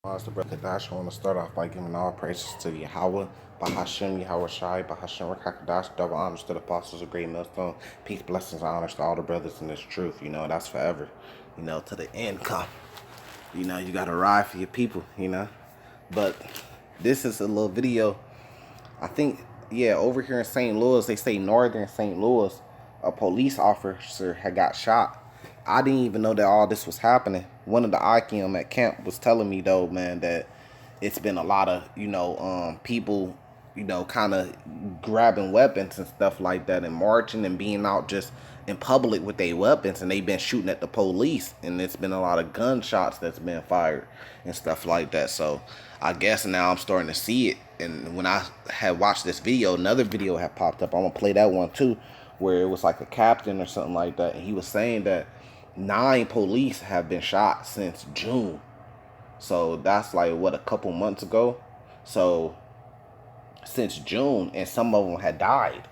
The brother Dash, I want to start off by giving all praises to Yahweh, Bahashem, Yahweh Shai, Bahashem Rakakadash, double honors to the apostles of Great Millstone, peace, blessings, honors to all the brothers in this truth. That's forever, to the end come. You got to ride for your people, But this is a little video. I think, over here in St. Louis, they say northern St. Louis, a police officer had got shot. I didn't even know that all this was happening. One of the IKM at camp was telling me, though, man, that it's been a lot of, people, kind of grabbing weapons and stuff like that and marching and being out just in public with their weapons, and they've been shooting at the police, and it's been a lot of gunshots that's been fired and stuff like that. So I guess now I'm starting to see it. And when I had watched this video, another video had popped up. I'm gonna play that one too, where it was like a captain or something like that, and he was saying that 9 police have been shot since June. So that's like, what, a couple months ago. So since June, and some of them had died.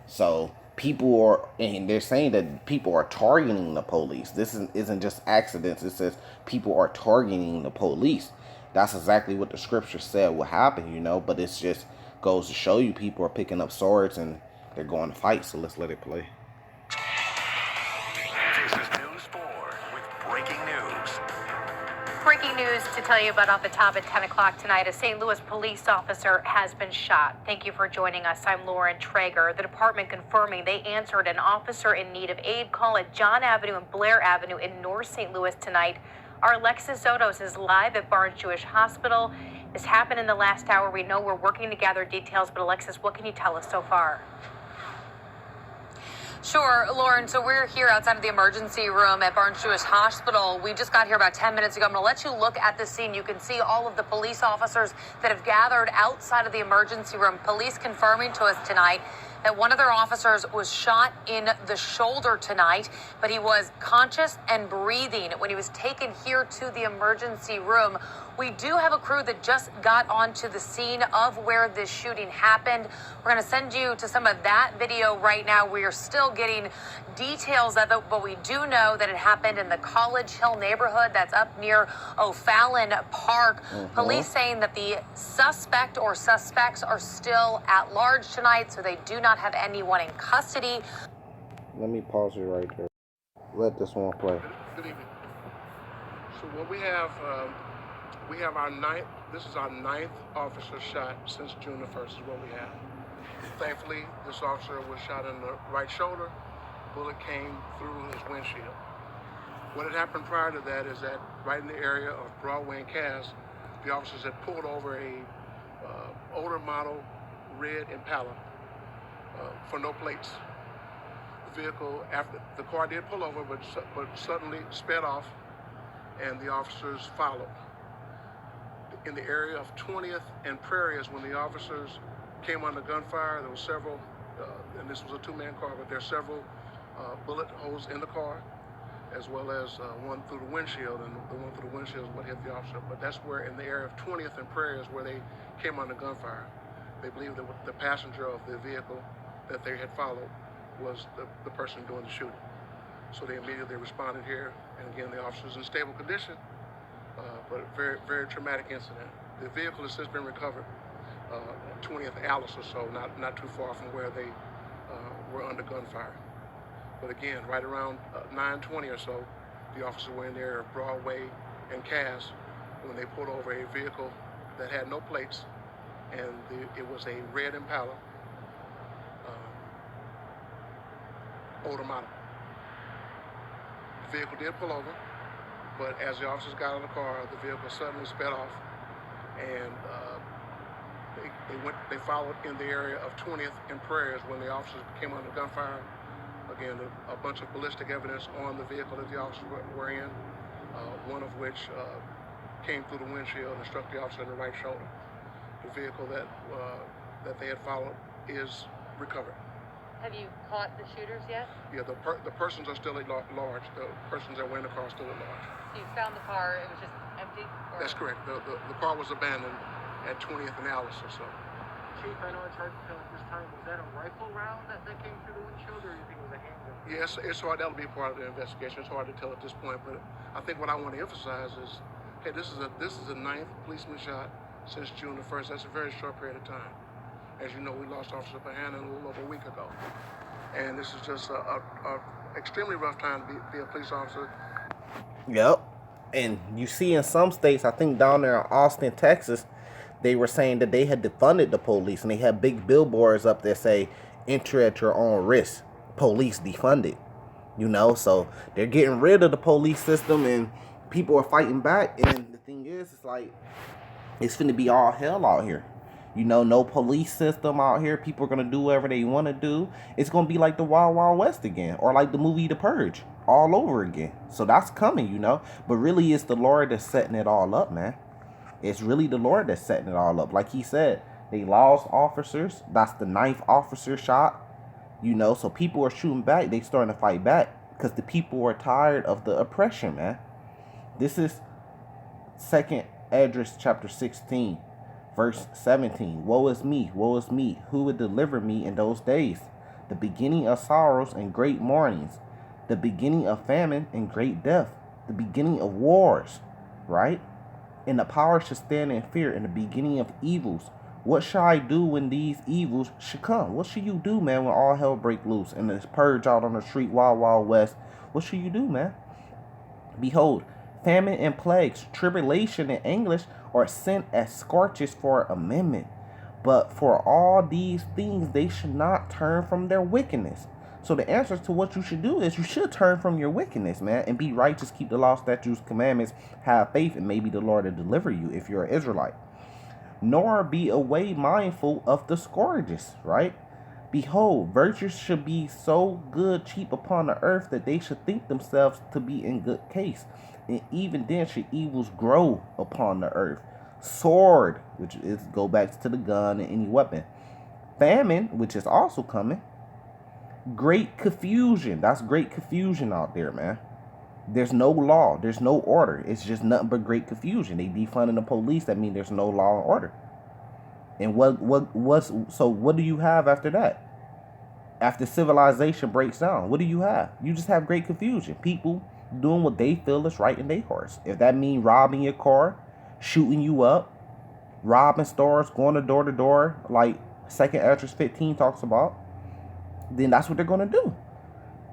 So people are, and they're saying that people are targeting the police. This isn't just accidents. It says people are targeting the police. That's exactly what the scripture said will happen, but it's just goes to show you people are picking up swords and they're going to fight. So let's let it play. This is News 4 with breaking news. Breaking news to tell you about off the top at 10 o'clock tonight. A St. Louis police officer has been shot. Thank you for joining us. I'm Lauren Traeger. The department confirming they answered an officer in need of aid call at John Avenue and Blair Avenue in North St. Louis tonight. Our Alexis Zotos is live at Barnes Jewish Hospital. This happened in the last hour. We know we're working to gather details, but Alexis, what can you tell us so far? Sure, Lauren. So we're here outside of the emergency room at Barnes Jewish Hospital. We just got here about 10 minutes ago. I'm going to let you look at the scene. You can see all of the police officers that have gathered outside of the emergency room. Police confirming to us tonight that one of their officers was shot in the shoulder tonight, but he was conscious and breathing when he was taken here to the emergency room. We do have a crew that just got onto the scene of where this shooting happened. We're going to send you to some of that video right now. We are still getting details of it, but we do know that it happened in the College Hill neighborhood that's up near O'Fallon Park. Police saying that the suspect or suspects are still at large tonight, so they do not have anyone in custody. Let me pause it right there. Let this one play. Good evening. So what we have our ninth, this is our 9th officer shot since June the 1st is what we have. Thankfully, this officer was shot in the right shoulder. Bullet came through his windshield. What had happened prior to that is that right in the area of Broadway and Cass, the officers had pulled over a older model red Impala for no plates. The vehicle, after the car did pull over, but suddenly sped off, and the officers followed. In the area of 20th and Prairie is when the officers came under gunfire. There were several, and this was a 2-man car, but there are several bullet holes in the car, as well as one through the windshield, and the one through the windshield is what hit the officer. But that's where, in the area of 20th and Prairie is where they came under gunfire. They believed that the passenger of the vehicle that they had followed was the person doing the shooting. So they immediately responded here, and again, the officer's in stable condition, but a very, very traumatic incident. The vehicle has since been recovered at 20th Alice or so, not too far from where they were under gunfire. But again, right around 9:20 or so, the officers were in the area of Broadway and Cass when they pulled over a vehicle that had no plates, and it was a red Impala, older model. The vehicle did pull over, but as the officers got out of the car, the vehicle suddenly sped off, and they followed in the area of 20th and Prairie when the officers came under gunfire. Again, a bunch of ballistic evidence on the vehicle that the officers were in, one of which came through the windshield and struck the officer in the right shoulder. The vehicle that they had followed is recovered. Have you caught the shooters yet? Yeah, the persons are still at large. The persons that were in the car are still at large. So you found the car, it was just empty? Or? That's correct. The car was abandoned at 20th and Alice or so. Chief, I know it's hard to tell at this time. Was that a rifle round that came through the windshield, or do you think it was a handgun? Yes, it's hard. That'll be part of the investigation. It's hard to tell at this point, but I think what I want to emphasize is Okay, this is the ninth policeman shot since June the 1st. That's a very short period of time. As you know, we lost Officer Bohannon a little over a week ago. And this is just a extremely rough time to be a police officer. Yep. And you see in some states, I think down there in Austin, Texas, they were saying that they had defunded the police, and they had big billboards up there say, enter at your own risk, police defunded. You know, so they're getting rid of the police system, and people are fighting back. And the thing is, it's like, it's finna be all hell out here. You know, no police system out here. People are gonna do whatever they want to do. It's gonna be like the Wild Wild West again, or like the movie The Purge, all over again. So that's coming, you know. But really, it's the Lord that's setting it all up, man. It's really the Lord that's setting it all up. Like he said, they lost officers. That's the 9th officer shot. You know, so people are shooting back. They starting to fight back because the people are tired of the oppression, man. This is 2nd Esdras chapter 16. Verse 17, woe is me, who would deliver me in those days? The beginning of sorrows and great mournings, the beginning of famine and great death, the beginning of wars, right? And the power should stand in fear in the beginning of evils. What shall I do when these evils should come? What should you do, man, when all hell break loose and there's purge out on the street, wild, wild west? What should you do, man? Behold, famine and plagues, tribulation and anguish are sent as scorches for amendment. But for all these things, they should not turn from their wickedness. So the answer to what you should do is you should turn from your wickedness, man, and be righteous, keep the law, statutes, commandments, have faith, and maybe the Lord will deliver you if you're an Israelite. Nor be away mindful of the scourges, right? Behold, virtues should be so good cheap upon the earth that they should think themselves to be in good case. And even then should evils grow upon the earth. Sword, which is go back to the gun and any weapon. Famine, which is also coming. Great confusion. That's great confusion out there, man. There's no law. There's no order. It's just nothing but great confusion. They defunding the police. That means there's no law and order. And what do you have after that? After civilization breaks down, what do you have? You just have great confusion. People doing what they feel is right in their hearts. If that means robbing your car, shooting you up, robbing stores, going to door, like 2nd Esdras 15 talks about, then that's what they're going to do.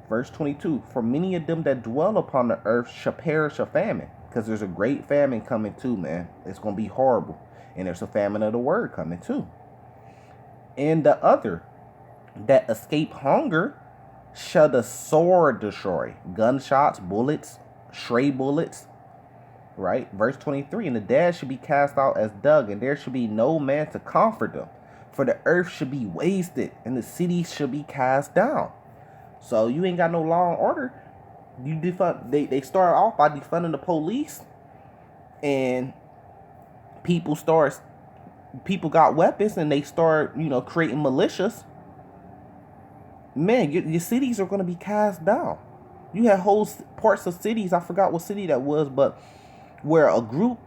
Verse 22, for many of them that dwell upon the earth shall perish of famine. Because there's a great famine coming too, man. It's going to be horrible. And there's a famine of the word coming too. And the other that escape hunger shall the sword destroy. Gunshots, bullets, stray bullets. Right? Verse 23, and the dead should be cast out as dung, and there should be no man to comfort them. For the earth should be wasted, and the cities should be cast down. So you ain't got no law and order. You defund. They start off by defunding the police, and people got weapons, and they start, creating militias. Man, your cities are going to be cast down. You had whole parts of cities, I forgot what city that was, but where a group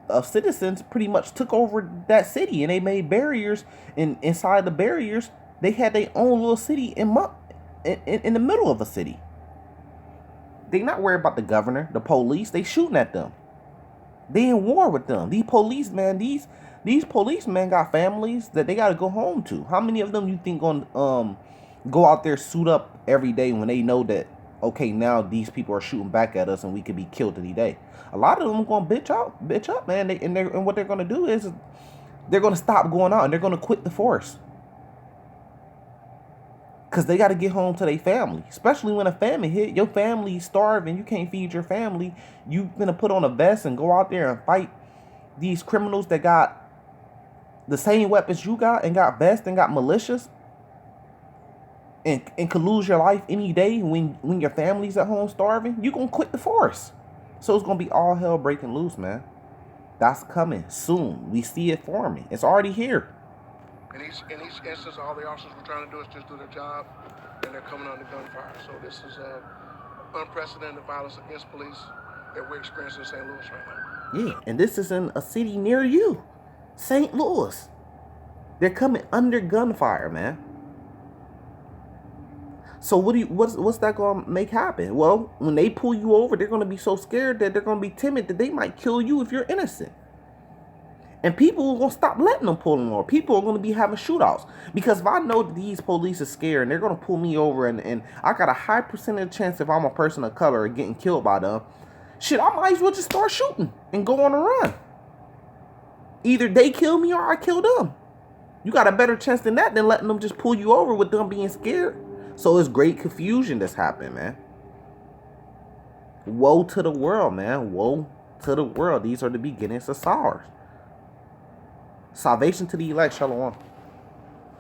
of citizens pretty much took over that city, and they made barriers, and inside the barriers, they had their own little city in the middle of a city. They not worried about the governor, the police. They shooting at them. They in war with them. These policemen, these policemen got families that they got to go home to. How many of them you think going go out there suit up every day when they know that, okay, now these people are shooting back at us and we could be killed any day? A lot of them are going to bitch up, man. And what they're going to do is they're going to stop going out, and they're going to quit the force. Because they got to get home to their family. Especially when a famine hit. Your family's starving. You can't feed your family. You're going to put on a vest and go out there and fight these criminals that got the same weapons you got, and got vests and got militias. And could lose your life any day when your family's at home starving. You're going to quit the force. So it's going to be all hell breaking loose, man. That's coming soon. We see it forming. It's already here. In each instance, all the officers were trying to do is just do their job, and they're coming under gunfire. So this is unprecedented violence against police that we're experiencing in St. Louis right now. Yeah, and this is in a city near you, St. Louis. They're coming under gunfire, man. So what's that gonna make happen? Well, when they pull you over, they're gonna be so scared that they're gonna be timid that they might kill you if you're innocent. And people are gonna stop letting them pull them over. People are gonna be having shootouts. Because if I know that these police are scared and they're gonna pull me over and I got a high percentage chance if I'm a person of color of getting killed by them, shit, I might as well just start shooting and go on a run. Either they kill me or I kill them. You got a better chance than that than letting them just pull you over with them being scared. So it's great confusion that's happened, man. Woe to the world, man. Woe to the world. These are the beginnings of sorrows. Salvation to the elect. Shalom.